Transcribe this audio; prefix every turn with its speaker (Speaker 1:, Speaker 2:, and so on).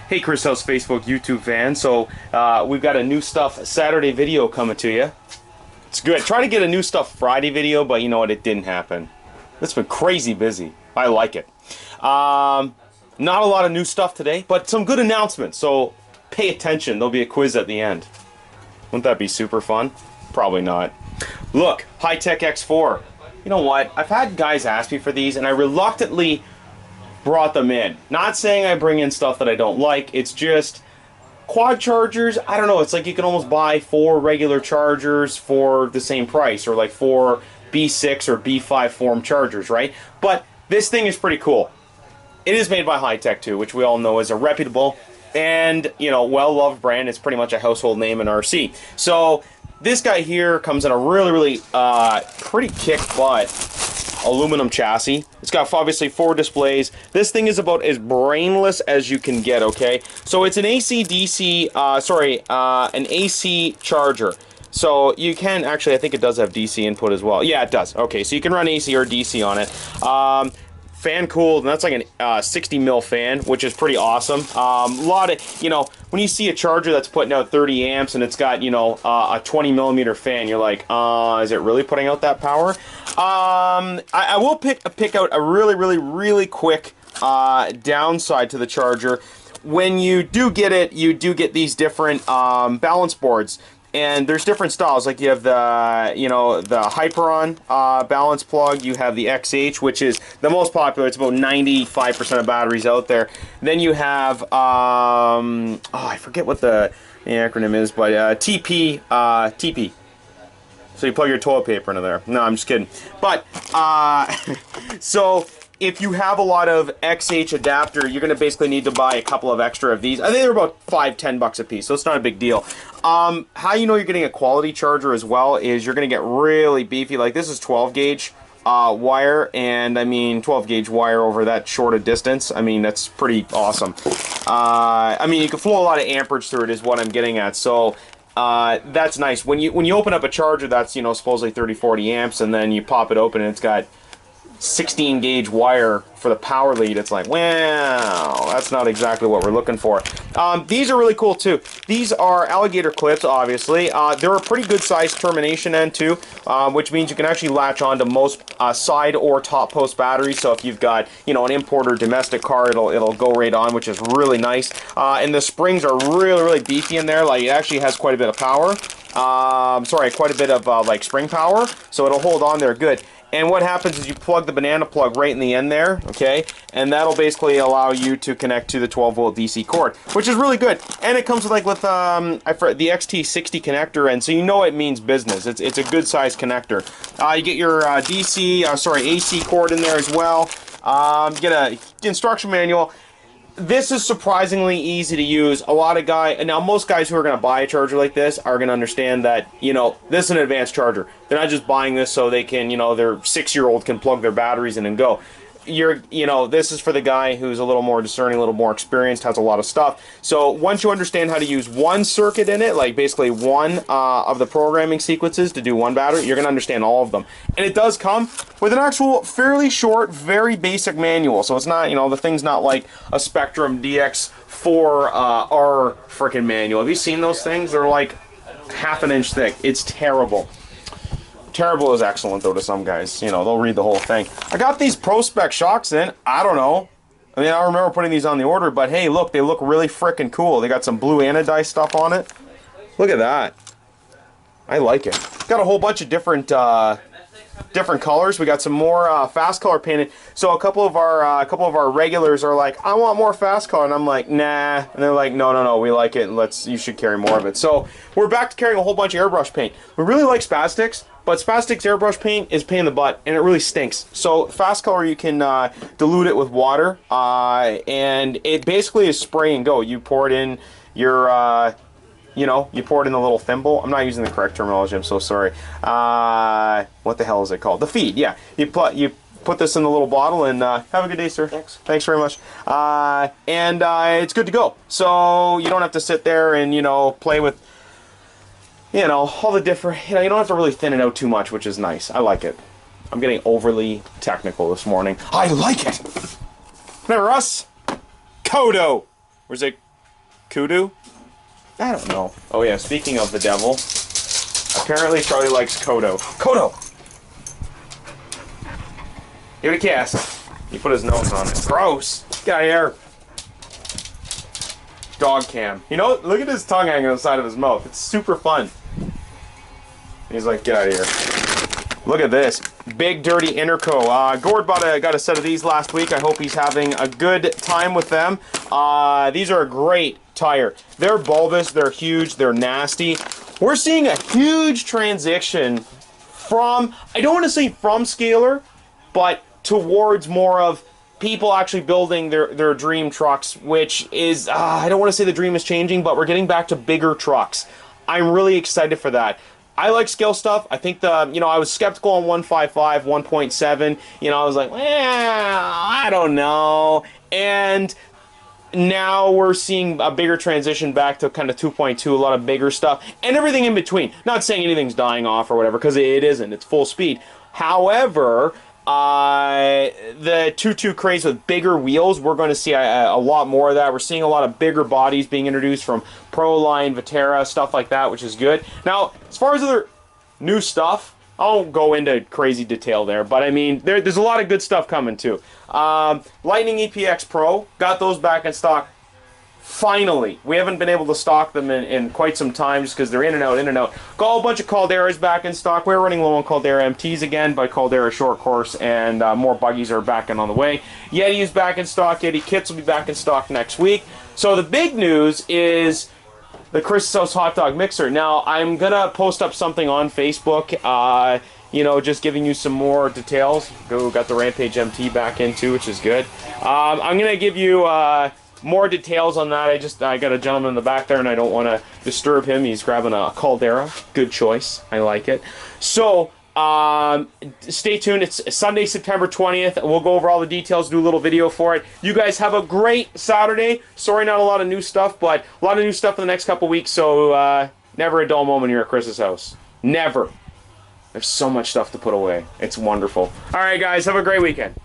Speaker 1: Hey Chris House Facebook, YouTube fan. So we've got a new stuff Saturday video coming to you. It's good. Try to get a new stuff Friday video, but you know what? It didn't happen. It's been crazy busy. I like it. Not a lot of new stuff today, but some good announcements. So pay attention. There'll be a quiz at the end. Wouldn't that be super fun? Probably not. Look, Hi-Tech X4. You know what? I've had guys ask me for these, and I reluctantly brought them in. Not saying I bring in stuff that I don't like. It's just quad chargers. I don't know. It's like you can almost buy 4 regular chargers for the same price, or like 4 B6 or B5 form chargers, right? But this thing is pretty cool. It is made by Hi-Tech too, which we all know is a reputable and, you know, well-loved brand. It's pretty much a household name in RC. So this guy here comes in a really pretty kick-butt aluminum chassis. It's got obviously 4 displays. This thing is about as brainless as you can get, okay? So it's an AC-DC, an AC charger. So you can, actually, I think it does have DC input as well. Yeah, it does. Okay, so you can run AC or DC on it. Fan cooled, and that's like a 60 mil fan, which is pretty awesome. A lot of, you know, when you see a charger that's putting out 30 amps and it's got, you know, a 20 millimeter fan, you're like, is it really putting out that power? I will pick out a really quick downside to the charger. When you do get it, you do get these different balance boards. And there's different styles, like you have the, you know, the Hyperon balance plug. You have the XH, which is the most popular. It's about 95% of batteries out there. Then you have, I forget what the acronym is, but TP. So you plug your toilet paper into there. No, I'm just kidding. But, so if you have a lot of XH adapter, you're going to basically need to buy a couple of extra of these. I think they're about $5-10 a piece, so it's not a big deal. How you know you're getting a quality charger as well is you're going to get really beefy. Like this is 12 gauge wire, and I mean 12 gauge wire over that short a distance. I mean, that's pretty awesome. I mean, you can flow a lot of amperage through it is what I'm getting at. So that's nice. When you open up a charger that's, you know, supposedly 30-40 amps, and then you pop it open and it's got 16 gauge wire for the power lead, it's like, wow, that's not exactly what we're looking for. These are really cool too. These are alligator clips, obviously. They're a pretty good sized termination end too, which means you can actually latch on to most side or top post batteries. So if you've got, you know, an import or domestic car, it'll go right on, which is really nice. And the springs are really beefy in there. Like, it actually has quite a bit of power. Quite a bit of like spring power, so it'll hold on there good. And what happens is you plug the banana plug right in the end there, okay? And that'll basically allow you to connect to the 12-volt DC cord, which is really good. And it comes with the XT60 connector, and so you know it means business. It's a good size connector. You get your AC cord in there as well. You get a instruction manual. This is surprisingly easy to use. Most guys who are going to buy a charger like this are going to understand that, you know, this is an advanced charger. They're not just buying this so they can, you know, their 6-year-old can plug their batteries in and go. This is for the guy who's a little more discerning, a little more experienced, has a lot of stuff. So once you understand how to use one circuit in it, like basically one of the programming sequences to do one battery, you're going to understand all of them. And it does come with an actual fairly short, very basic manual. So it's not, you know, the thing's not like a Spectrum DX4R freaking manual. Have you seen those things? They're like half an inch thick. It's terrible. Terrible is excellent, though, to some guys. You know, they'll read the whole thing. I got these Pro Spec shocks in. I don't know. I mean, I remember putting these on the order, but hey, look, they look really freaking cool. They got some blue anodized stuff on it. Look at that. I like it. Got a whole bunch of different colors. We got some more fast color painted. So a couple of our regulars are like, I want more fast color, and I'm like, nah. And they're like, no, we like it, and you should carry more of it. So we're back to carrying a whole bunch of airbrush paint. We really like Spastics, but Spastics airbrush paint is a pain in the butt, and it really stinks. So fast color, you can dilute it with water, and it basically is spray and go. You pour it in your you pour it in the little thimble. I'm not using the correct terminology, I'm so sorry. What the hell is it called? The feed, yeah. You put this in the little bottle, and have a good day, sir. Thanks very much. And it's good to go. So you don't have to sit there and, you know, play with, you know, all the different, you know, you don't have to really thin it out too much, which is nice. I like it. I'm getting overly technical this morning. I like it. Remember us? Kodo. Where's it? Kudu? I don't know. Oh yeah, speaking of the devil, apparently Charlie likes Kodo. Kodo! Give it a kiss. He put his nose on it. Gross! Get out of here. Dog cam. You know, look at his tongue hanging on the side of his mouth. It's super fun. He's like, get out of here. Look at this. Big Dirty Interco. Gord got a set of these last week. I hope he's having a good time with them. These are a great tire. They're bulbous, they're huge, they're nasty. We're seeing a huge transition from, I don't want to say from scalar, but towards more of people actually building their dream trucks, which is, I don't want to say the dream is changing, but we're getting back to bigger trucks. I'm really excited for that. I like scale stuff. I think I was skeptical on 155, 1.7. I was like, well, I don't know. And now we're seeing a bigger transition back to kind of 2.2, a lot of bigger stuff, and everything in between. Not saying anything's dying off or whatever, because it isn't. It's full speed. However, the 2.2 craze with bigger wheels, we're going to see a lot more of that. We're seeing a lot of bigger bodies being introduced from Proline, Viterra, stuff like that, which is good. Now, as far as other new stuff, I won't go into crazy detail there, but I mean, there's a lot of good stuff coming too. Lightning EPX Pro, got those back in stock. Finally, we haven't been able to stock them in quite some time just because they're in and out, in and out. Got a bunch of Calderas back in stock. We're running low on Caldera MTs again by Caldera Short Course, and more buggies are back and on the way. Yeti is back in stock. Yeti kits will be back in stock next week. So the big news is the Chris's House Hot Dog Mixer. Now, I'm going to post up something on Facebook, just giving you some more details. Got the Rampage MT back in too, which is good. I'm going to give you more details on that. I got a gentleman in the back there, and I don't want to disturb him. He's grabbing a Caldera. Good choice. I like it. So, stay tuned. It's Sunday, September 20th. We'll go over all the details, do a little video for it. You guys have a great Saturday. Sorry, not a lot of new stuff, but a lot of new stuff in the next couple weeks, so never a dull moment here at Chris's house. Never. There's so much stuff to put away. It's wonderful. All right, guys, have a great weekend.